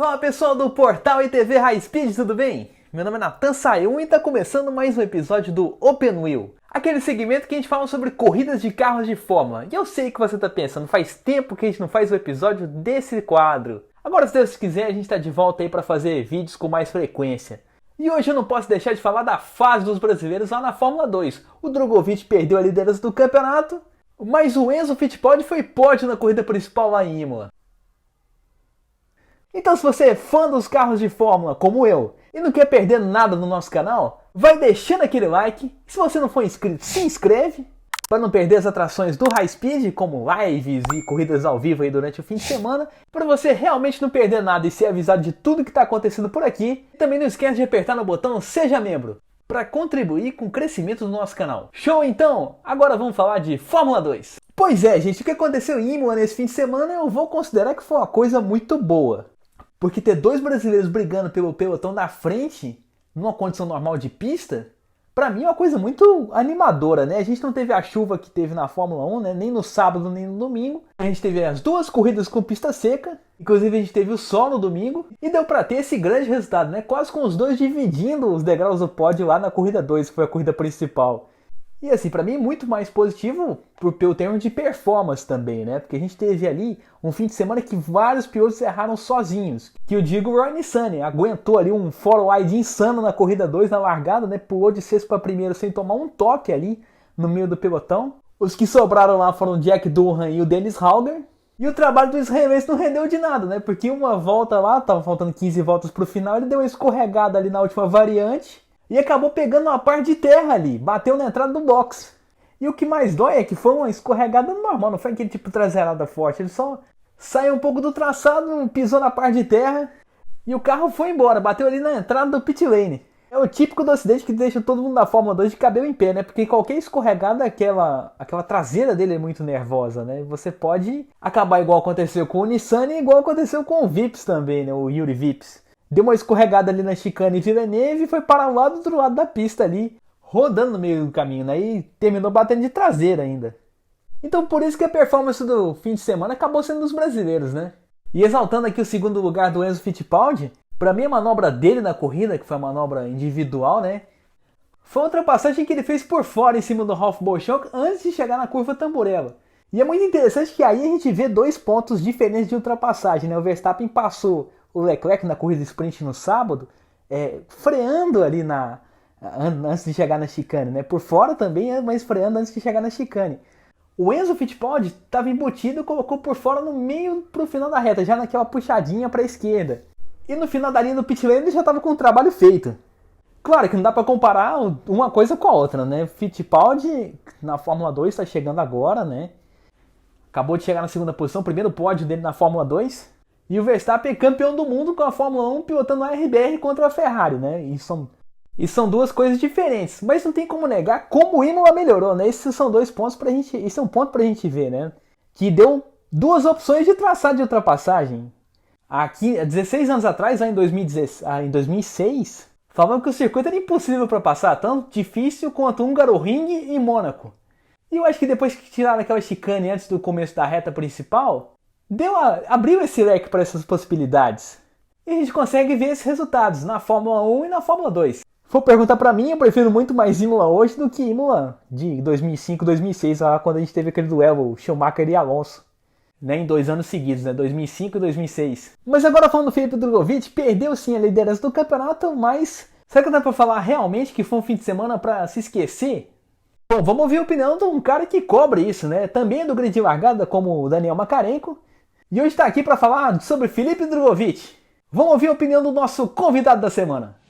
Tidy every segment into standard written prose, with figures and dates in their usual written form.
Fala pessoal do Portal ITV High Speed, tudo bem? Meu nome é Nathan Sayun e está começando mais um episódio do Open Wheel, aquele segmento que a gente fala sobre corridas de carros de fórmula. E eu sei que você está pensando, faz tempo que a gente não faz um episódio desse quadro. Agora, se Deus quiser, a gente está de volta aí para fazer vídeos com mais frequência. E hoje eu não posso deixar de falar da fase dos brasileiros lá na Fórmula 2. O Drogovic perdeu a liderança do campeonato, mas o Enzo Fittipaldi foi pódio na corrida principal lá em Imola. Então, se você é fã dos carros de fórmula como eu e não quer perder nada no nosso canal, vai deixando aquele like. Se você não for inscrito, se inscreve para não perder as atrações do High Speed, como lives e corridas ao vivo aí durante o fim de semana, para você realmente não perder nada e ser avisado de tudo que está acontecendo por aqui. E também não esquece de apertar no botão Seja Membro para contribuir com o crescimento do nosso canal. Show então? Agora vamos falar de Fórmula 2. Pois é, gente, o que aconteceu em Imola nesse fim de semana eu vou considerar que foi uma coisa muito boa. Porque ter dois brasileiros brigando pelo pelotão da frente, numa condição normal de pista, pra mim é uma coisa muito animadora, né? A gente não teve a chuva que teve na Fórmula 1, né? Nem no sábado, nem no domingo. A gente teve as duas corridas com pista seca, inclusive a gente teve o sol no domingo, e deu pra ter esse grande resultado, né? Quase com os dois dividindo os degraus do pódio lá na corrida 2, que foi a corrida principal. E assim, pra mim muito mais positivo pelo termo de performance também, né? Porque a gente teve ali um fim de semana que vários pilotos erraram sozinhos. Que eu digo o Roy Nissany aguentou ali um forward insano na corrida 2 na largada, né? Pulou de sexto para primeiro sem tomar um toque ali no meio do pelotão. Os que sobraram lá foram o Jack Durham e o Dennis Hauger. E o trabalho do israelense não rendeu de nada, né? Porque uma volta lá, tava faltando 15 voltas pro final, ele deu uma escorregada ali na última variante. E acabou pegando uma parte de terra ali, bateu na entrada do box. E o que mais dói é que foi uma escorregada normal, não foi aquele tipo de traseirada forte. Ele só saiu um pouco do traçado, pisou na parte de terra e o carro foi embora, bateu ali na entrada do pit lane. É o típico do acidente que deixa todo mundo da Fórmula 2 de cabelo em pé, né? Porque qualquer escorregada, aquela traseira dele é muito nervosa, né? Você pode acabar igual aconteceu com o Nissany e igual aconteceu com o Vips também, né? O Yuri Vips. Deu uma escorregada ali na chicane Villeneuve e foi para o lado do outro lado da pista ali, rodando no meio do caminho, né? E terminou batendo de traseira ainda. Então por isso que a performance do fim de semana acabou sendo dos brasileiros, né? E exaltando aqui o segundo lugar do Enzo Fittipaldi, para mim a manobra dele na corrida, que foi a manobra individual, né? Foi uma ultrapassagem que ele fez por fora em cima do Ralf Boschung antes de chegar na curva Tamburello. E é muito interessante que aí a gente vê dois pontos diferentes de ultrapassagem, né? O Verstappen passou o Leclerc na corrida sprint no sábado, freando ali antes de chegar na chicane, né? Por fora também, mas freando antes de chegar na chicane. O Enzo Fittipaldi estava embutido e colocou por fora no meio pro final da reta, já naquela puxadinha para a esquerda. E no final da linha do pit lane ele já estava com o trabalho feito. Claro que não dá para comparar uma coisa com a outra, né? Fittipaldi na Fórmula 2 está chegando agora, né? Acabou de chegar na segunda posição, primeiro pódio dele na Fórmula 2. E o Verstappen é campeão do mundo com a Fórmula 1 pilotando a RBR contra a Ferrari, né? E são duas coisas diferentes. Mas não tem como negar como o Imola melhorou, né? Esses são dois pontos pra gente. Isso é um ponto pra gente ver, né? Que deu duas opções de traçado de ultrapassagem. Aqui, há 16 anos atrás, lá em 2006, falavam que o circuito era impossível para passar, tão difícil quanto Hungaroring e Mônaco. E eu acho que depois que tiraram aquela chicane antes do começo da reta principal, abriu esse leque para essas possibilidades. E a gente consegue ver esses resultados na Fórmula 1 e na Fórmula 2. Se for perguntar para mim, eu prefiro muito mais Imola hoje do que Imola de 2005, 2006, lá quando a gente teve aquele duelo Schumacher e Alonso. Né, em 2 anos seguidos, né, 2005 e 2006. Mas agora falando do Felipe Drogovic, perdeu sim a liderança do campeonato, mas será que dá para falar realmente que foi um fim de semana para se esquecer? Bom, vamos ouvir a opinião de um cara que cobre isso, né? Também é do grid de largada, como o Daniel Makarenko. E hoje está aqui para falar sobre Felipe Drogovic. Vamos ouvir a opinião do nosso convidado da semana.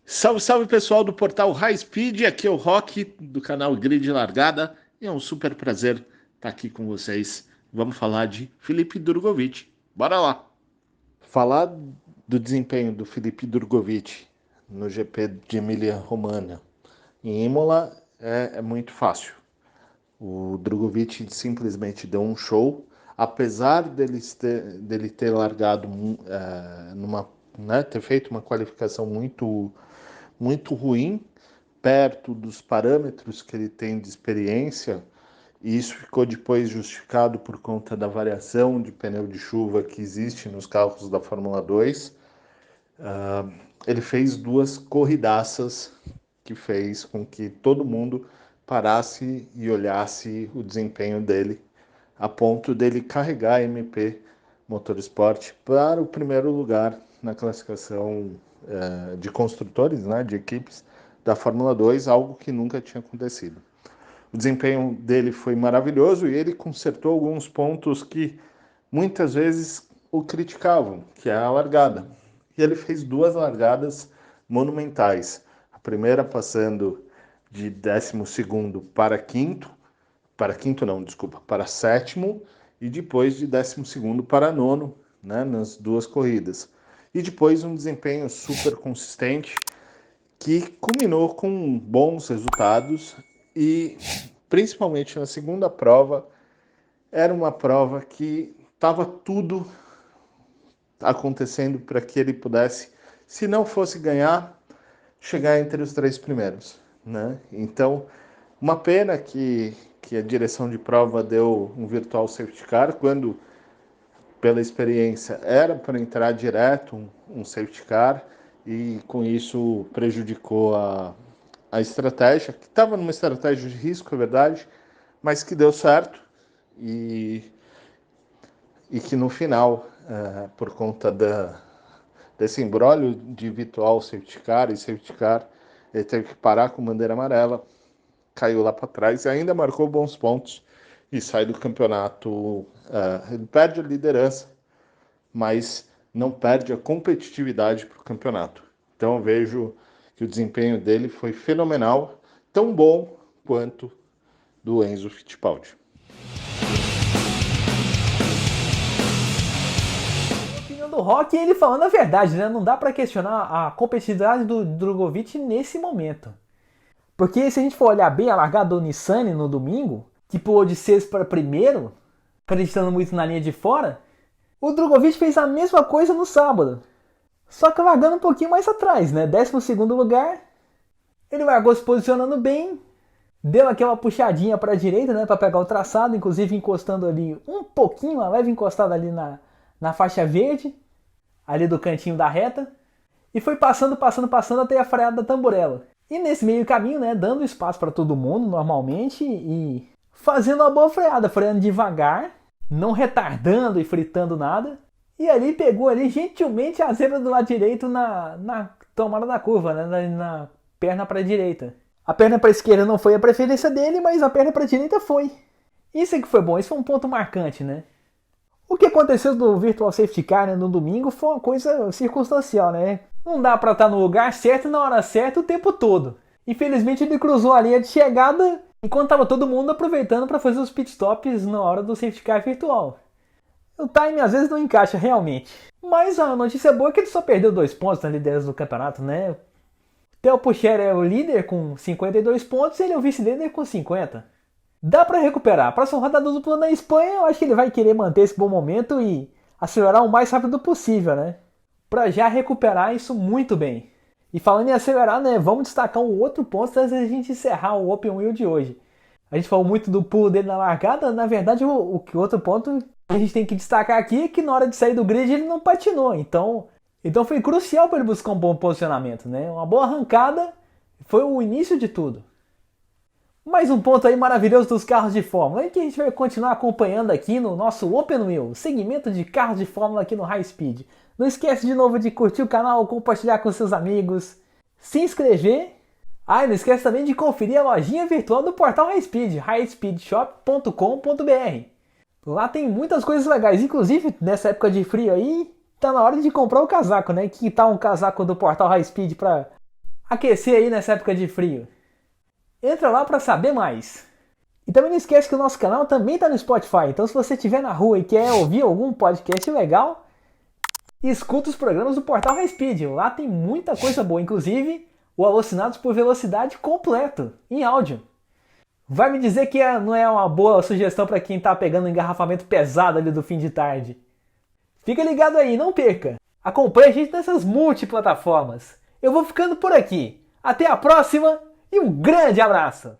Salve, salve pessoal do portal High Speed, aqui é o Rock do canal Grid de Largada e é um super prazer estar aqui com vocês. Vamos falar de Felipe Drogovic. Bora lá! Falar do desempenho do Felipe Drogovic no GP de Emília-Romagna em Imola é muito fácil. O Drogovic simplesmente deu um show, apesar dele ter largado ter feito uma qualificação muito ruim, perto dos parâmetros que ele tem de experiência e isso ficou depois justificado por conta da variação de pneu de chuva que existe nos carros da Fórmula 2. Ele fez 2 corridaças que fez com que todo mundo parasse e olhasse o desempenho dele, a ponto dele carregar a MP Motorsport para o primeiro lugar na classificação de construtores, né, de equipes da Fórmula 2, algo que nunca tinha acontecido. O desempenho dele foi maravilhoso e ele consertou alguns pontos que muitas vezes o criticavam, que é a largada. E ele fez 2 largadas monumentais. A primeira passando de 12º para sétimo, e depois de 12º para nono, né, nas 2 corridas. E depois um desempenho super consistente que culminou com bons resultados e, principalmente na segunda prova, era uma prova que estava tudo acontecendo para que ele pudesse, se não fosse ganhar, chegar entre os 3 primeiros, né? Então, uma pena que a direção de prova deu um virtual safety car, quando, pela experiência, era para entrar direto um safety car, e com isso prejudicou a estratégia, que estava numa estratégia de risco, é verdade, mas que deu certo, e que no final, por conta desse imbróglio de virtual safety car e safety car, ele teve que parar com bandeira amarela, caiu lá para trás e ainda marcou bons pontos e sai do campeonato. Ele perde a liderança, mas não perde a competitividade para o campeonato. Então eu vejo que o desempenho dele foi fenomenal, tão bom quanto do Enzo Fittipaldi. Do Rock, ele falando a verdade, né? Não dá pra questionar a competitividade do Drogovic nesse momento. Porque se a gente for olhar bem a largada do Nissany no domingo, que pulou de 6 para primeiro, acreditando muito na linha de fora, o Drogovic fez a mesma coisa no sábado. Só que largando um pouquinho mais atrás, né? 12º lugar, ele largou se posicionando bem, deu aquela puxadinha para a direita, né? Para pegar o traçado, inclusive encostando ali um pouquinho, uma leve encostada ali na faixa verde, ali do cantinho da reta, e foi passando até a freada da Tamburello. E nesse meio caminho, né, dando espaço para todo mundo normalmente e fazendo uma boa freada, freando devagar, não retardando e fritando nada. E ali pegou ali gentilmente a zebra do lado direito na tomada da curva, né, na perna para a direita. A perna para a esquerda não foi a preferência dele, mas a perna para a direita foi. Isso é que foi bom, isso foi um ponto marcante, né? O que aconteceu do Virtual Safety Car, né, no domingo foi uma coisa circunstancial, né? Não dá pra estar no lugar certo na hora certa o tempo todo. Infelizmente ele cruzou a linha de chegada enquanto estava todo mundo aproveitando para fazer os pitstops na hora do Safety Car virtual. O time às vezes não encaixa realmente. Mas a notícia boa é que ele só perdeu 2 pontos na liderança do campeonato, né? Theo Pucher é o líder com 52 pontos e ele é o vice-líder com 50. Dá pra recuperar. A próxima rodada dupla na Espanha, eu acho que ele vai querer manter esse bom momento e acelerar o mais rápido possível, né? Pra já recuperar isso muito bem. E falando em acelerar, né? Vamos destacar um outro ponto antes da gente encerrar o Open Wheel de hoje. A gente falou muito do pulo dele na largada. Na verdade, o outro ponto que a gente tem que destacar aqui é que na hora de sair do grid ele não patinou. Então foi crucial para ele buscar um bom posicionamento, né? Uma boa arrancada foi o início de tudo. Mais um ponto aí maravilhoso dos carros de Fórmula, e que a gente vai continuar acompanhando aqui no nosso Open Wheel, segmento de carros de Fórmula aqui no High Speed. Não esquece de novo de curtir o canal, compartilhar com seus amigos, se inscrever. E não esquece também de conferir a lojinha virtual do portal High Speed, highspeedshop.com.br. Lá tem muitas coisas legais, inclusive nessa época de frio aí, tá na hora de comprar o casaco, né? Que tal um casaco do portal High Speed para aquecer aí nessa época de frio? Entra lá para saber mais. E também não esquece que o nosso canal também está no Spotify. Então se você estiver na rua e quer ouvir algum podcast legal, escuta os programas do portal High Speed. Lá tem muita coisa boa, inclusive o Alucinados por Velocidade completo, em áudio. Vai me dizer que não é uma boa sugestão para quem está pegando um engarrafamento pesado ali do fim de tarde. Fica ligado aí, não perca. Acompanhe a gente nessas multiplataformas. Eu vou ficando por aqui. Até a próxima! E um grande abraço!